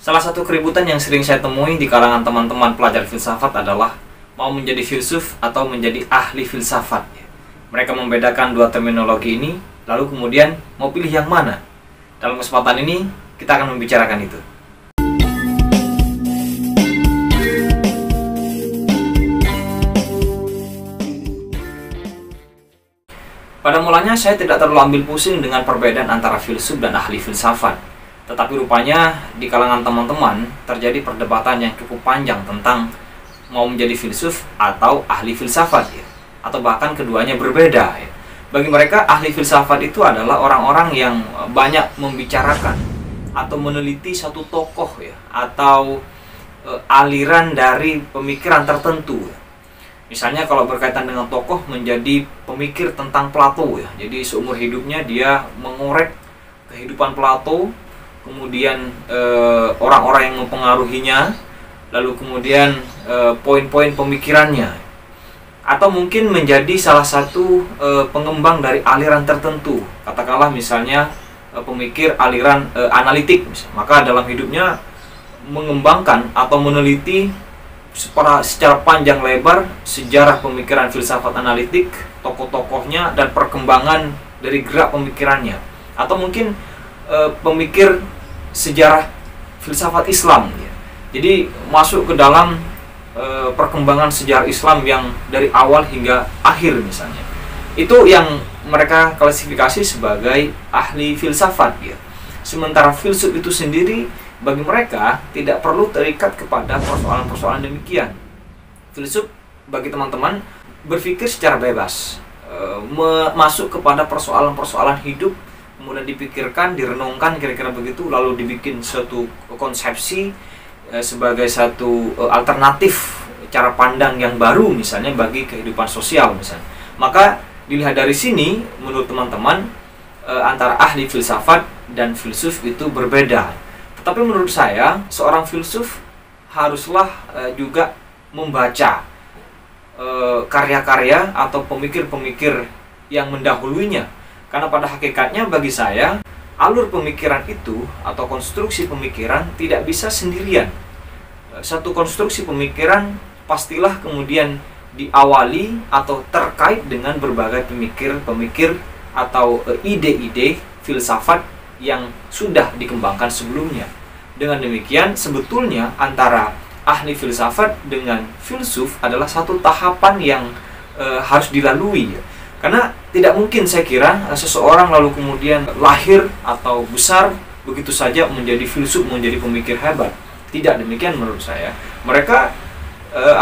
Salah satu keributan yang sering saya temui di kalangan teman-teman pelajar filsafat adalah mau menjadi filsuf atau menjadi ahli filsafat. Mereka membedakan dua terminologi ini, lalu kemudian mau pilih yang mana. Dalam kesempatan ini, kita akan membicarakan itu. Pada mulanya saya tidak terlalu ambil pusing dengan perbedaan antara filsuf dan ahli filsafat. Tetapi rupanya di kalangan teman-teman terjadi perdebatan yang cukup panjang tentang mau menjadi filsuf atau ahli filsafat, atau bahkan keduanya berbeda. Bagi mereka, ahli filsafat itu adalah orang-orang yang banyak membicarakan atau meneliti satu tokoh, atau aliran dari pemikiran tertentu. Misalnya kalau berkaitan dengan tokoh, menjadi pemikir tentang Plato, Jadi seumur hidupnya dia mengorek kehidupan Plato, kemudian orang-orang yang mempengaruhinya, lalu kemudian poin-poin pemikirannya, atau mungkin menjadi salah satu pengembang dari aliran tertentu, katakanlah misalnya pemikir aliran analitik misalnya. Maka dalam hidupnya mengembangkan atau meneliti secara panjang lebar sejarah pemikiran filsafat analitik, tokoh-tokohnya, dan perkembangan dari gerak pemikirannya. Atau mungkin pemikir sejarah filsafat Islam, Jadi masuk ke dalam perkembangan sejarah Islam yang dari awal hingga akhir misalnya. Itu yang mereka klasifikasi sebagai ahli filsafat, Sementara filsuf itu sendiri bagi mereka tidak perlu terikat kepada persoalan-persoalan demikian. Filsuf bagi teman-teman berpikir secara bebas, masuk kepada persoalan-persoalan hidup, kemudian dipikirkan, direnungkan kira-kira begitu, lalu dibikin suatu konsepsi sebagai satu alternatif cara pandang yang baru misalnya bagi kehidupan sosial misalnya. Maka dilihat dari sini, menurut teman-teman, antara ahli filsafat dan filsuf itu berbeda. Tetapi menurut saya, seorang filsuf haruslah juga membaca karya-karya atau pemikir-pemikir yang mendahulunya. Karena pada hakikatnya bagi saya, alur pemikiran itu atau konstruksi pemikiran tidak bisa sendirian. Satu konstruksi pemikiran pastilah kemudian diawali atau terkait dengan berbagai pemikir-pemikir atau ide-ide filsafat yang sudah dikembangkan sebelumnya. Dengan demikian, sebetulnya antara ahli filsafat dengan filsuf adalah satu tahapan yang harus dilalui. Karena tidak mungkin saya kira seseorang lalu kemudian lahir atau besar begitu saja menjadi filsuf, menjadi pemikir hebat. Tidak demikian menurut saya. Mereka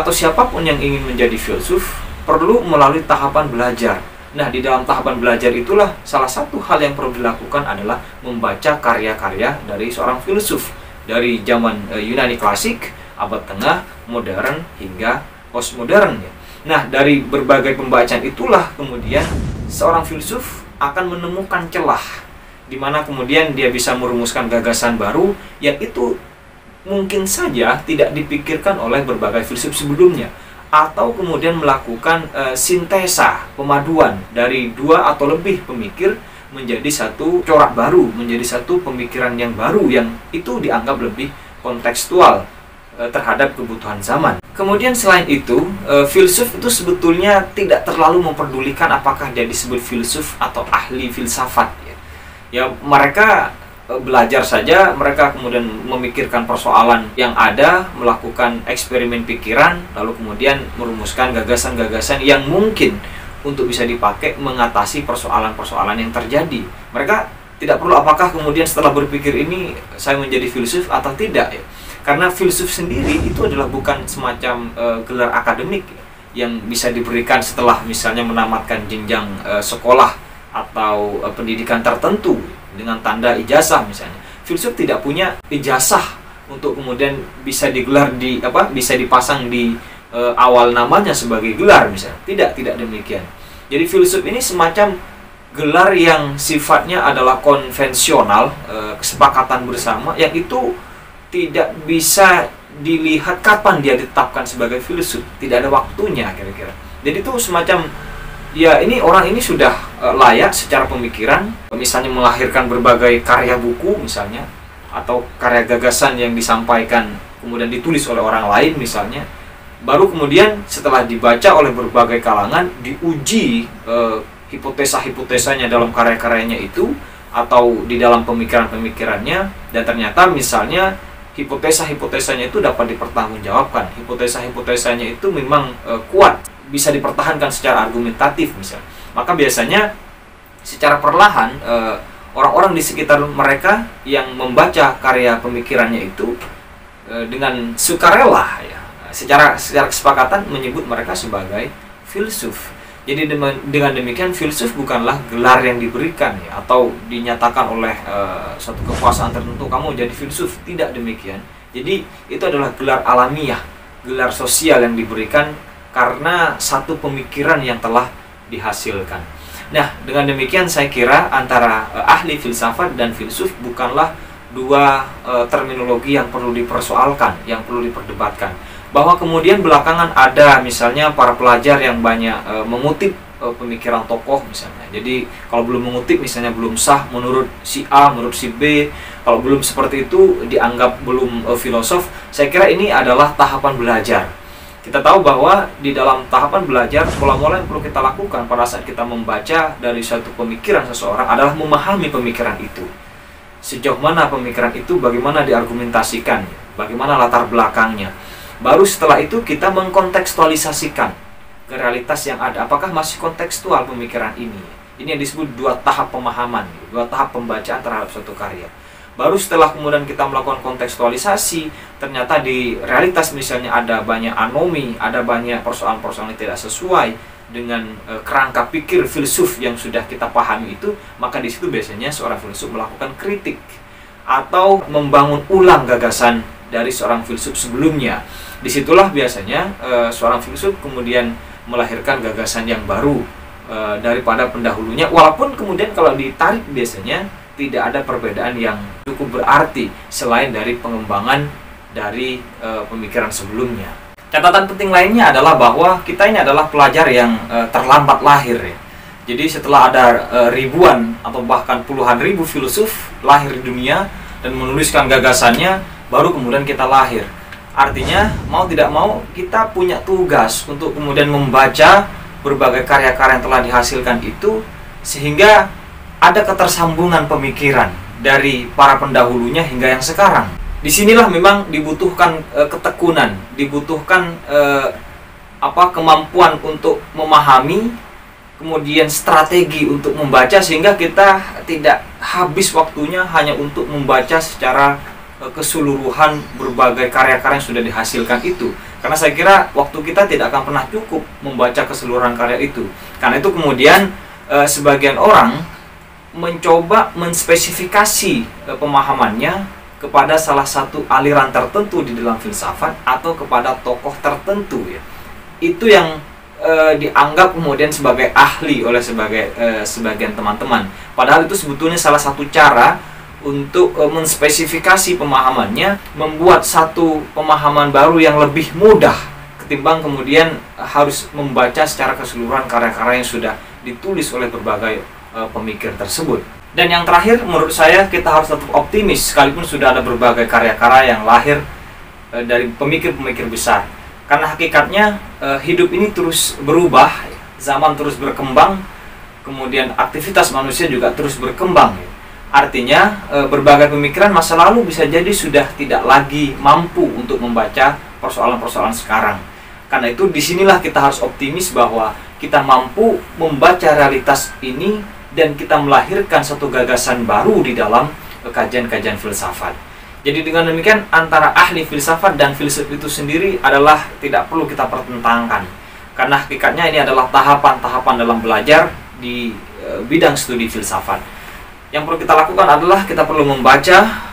atau siapapun yang ingin menjadi filsuf perlu melalui tahapan belajar. Nah, di dalam tahapan belajar itulah salah satu hal yang perlu dilakukan adalah membaca karya-karya dari seorang filsuf dari zaman Yunani klasik, abad tengah, modern hingga postmodern. Nah, dari berbagai pembacaan itulah kemudian seorang filsuf akan menemukan celah di mana kemudian dia bisa merumuskan gagasan baru yang itu mungkin saja tidak dipikirkan oleh berbagai filsuf sebelumnya, atau kemudian melakukan sintesa, pemaduan dari dua atau lebih pemikir menjadi satu corak baru, menjadi satu pemikiran yang baru yang itu dianggap lebih kontekstual terhadap kebutuhan zaman. Kemudian selain itu, filsuf itu sebetulnya tidak terlalu memperdulikan apakah dia disebut filsuf atau ahli filsafat. Ya, mereka belajar saja, mereka kemudian memikirkan persoalan yang ada, melakukan eksperimen pikiran, lalu kemudian merumuskan gagasan-gagasan yang mungkin untuk bisa dipakai mengatasi persoalan-persoalan yang terjadi. Mereka tidak perlu apakah kemudian setelah berpikir ini saya menjadi filsuf atau tidak, Karena filsuf sendiri itu adalah bukan semacam gelar akademik yang bisa diberikan setelah misalnya menamatkan jenjang sekolah atau pendidikan tertentu dengan tanda ijazah misalnya. Filsuf tidak punya ijazah untuk kemudian bisa digelar bisa dipasang di awal namanya sebagai gelar misalnya. Tidak demikian. Jadi filsuf ini semacam gelar yang sifatnya adalah konvensional, kesepakatan bersama yang itu tidak bisa dilihat kapan dia ditetapkan sebagai filsuf, tidak ada waktunya kira-kira. Jadi itu semacam ya ini orang ini sudah layak secara pemikiran, misalnya melahirkan berbagai karya buku misalnya, atau karya gagasan yang disampaikan kemudian ditulis oleh orang lain misalnya, baru kemudian setelah dibaca oleh berbagai kalangan, diuji hipotesa-hipotesanya dalam karya-karyanya itu atau di dalam pemikiran-pemikirannya, dan ternyata misalnya hipotesa-hipotesanya itu dapat dipertanggungjawabkan, hipotesa-hipotesanya itu memang kuat, bisa dipertahankan secara argumentatif misalnya, maka biasanya secara perlahan orang-orang di sekitar mereka yang membaca karya pemikirannya itu dengan sukarela ya, secara kesepakatan menyebut mereka sebagai filsuf. Jadi dengan demikian filsuf bukanlah gelar yang diberikan ya, atau dinyatakan oleh suatu kekuasaan tertentu kamu jadi filsuf, tidak demikian. Jadi itu adalah gelar alamiah, gelar sosial yang diberikan karena satu pemikiran yang telah dihasilkan. Nah, dengan demikian saya kira antara ahli filsafat dan filsuf bukanlah dua terminologi yang perlu dipersoalkan, yang perlu diperdebatkan. Bahwa kemudian belakangan ada misalnya para pelajar yang banyak mengutip pemikiran tokoh misalnya. Jadi kalau belum mengutip misalnya belum sah menurut si A, menurut si B. Kalau belum seperti itu dianggap belum filosof. Saya kira ini adalah tahapan belajar. Kita tahu bahwa di dalam tahapan belajar, pola-pola yang perlu kita lakukan pada saat kita membaca dari suatu pemikiran seseorang adalah memahami pemikiran itu. Sejauh mana pemikiran itu, bagaimana diargumentasikan, bagaimana latar belakangnya. Baru setelah itu kita mengkontekstualisasikan ke realitas yang ada. Apakah masih kontekstual pemikiran ini? Ini yang disebut dua tahap pemahaman, dua tahap pembacaan terhadap suatu karya. Baru setelah kemudian kita melakukan kontekstualisasi, ternyata di realitas misalnya ada banyak anomi, ada banyak persoalan-persoalan yang tidak sesuai dengan kerangka pikir filsuf yang sudah kita pahami itu, maka di situ biasanya seorang filsuf melakukan kritik atau membangun ulang gagasan dari seorang filsuf sebelumnya. Disitulah biasanya seorang filsuf kemudian melahirkan gagasan yang baru daripada pendahulunya, walaupun kemudian kalau ditarik biasanya tidak ada perbedaan yang cukup berarti selain dari pengembangan dari pemikiran sebelumnya. Catatan penting lainnya adalah bahwa kita ini adalah pelajar yang terlambat lahir ya. Jadi setelah ada ribuan atau bahkan puluhan ribu filsuf lahir di dunia dan menuliskan gagasannya, baru kemudian kita lahir. Artinya mau tidak mau kita punya tugas untuk kemudian membaca berbagai karya-karya yang telah dihasilkan itu, sehingga ada ketersambungan pemikiran dari para pendahulunya hingga yang sekarang. Disinilah memang dibutuhkan ketekunan, dibutuhkan kemampuan untuk memahami, kemudian strategi untuk membaca, sehingga kita tidak habis waktunya hanya untuk membaca secara keseluruhan berbagai karya-karya yang sudah dihasilkan itu. Karena saya kira waktu kita tidak akan pernah cukup membaca keseluruhan karya itu. Karena itu kemudian sebagian orang mencoba menspesifikasi pemahamannya kepada salah satu aliran tertentu di dalam filsafat atau kepada tokoh tertentu ya. Itu yang dianggap kemudian sebagai ahli oleh sebagian teman-teman. Padahal itu sebetulnya salah satu cara untuk menspesifikasi pemahamannya, membuat satu pemahaman baru yang lebih mudah ketimbang kemudian harus membaca secara keseluruhan karya-karya yang sudah ditulis oleh berbagai pemikir tersebut. Dan yang terakhir, menurut saya kita harus tetap optimis sekalipun sudah ada berbagai karya-karya yang lahir dari pemikir-pemikir besar. Karena hakikatnya hidup ini terus berubah, zaman terus berkembang, kemudian aktivitas manusia juga terus berkembang. Artinya berbagai pemikiran masa lalu bisa jadi sudah tidak lagi mampu untuk membaca persoalan-persoalan sekarang. Karena itu disinilah kita harus optimis bahwa kita mampu membaca realitas ini dan kita melahirkan satu gagasan baru di dalam kajian-kajian filsafat. Jadi dengan demikian antara ahli filsafat dan filsuf itu sendiri adalah tidak perlu kita pertentangkan. Karena hakikatnya ini adalah tahapan-tahapan dalam belajar di bidang studi filsafat. Yang perlu kita lakukan adalah kita perlu membaca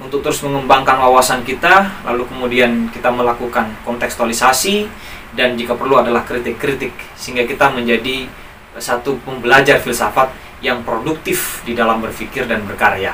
untuk terus mengembangkan wawasan kita, lalu kemudian kita melakukan kontekstualisasi, dan jika perlu adalah kritik-kritik, sehingga kita menjadi satu pembelajar filsafat yang produktif di dalam berpikir dan berkarya.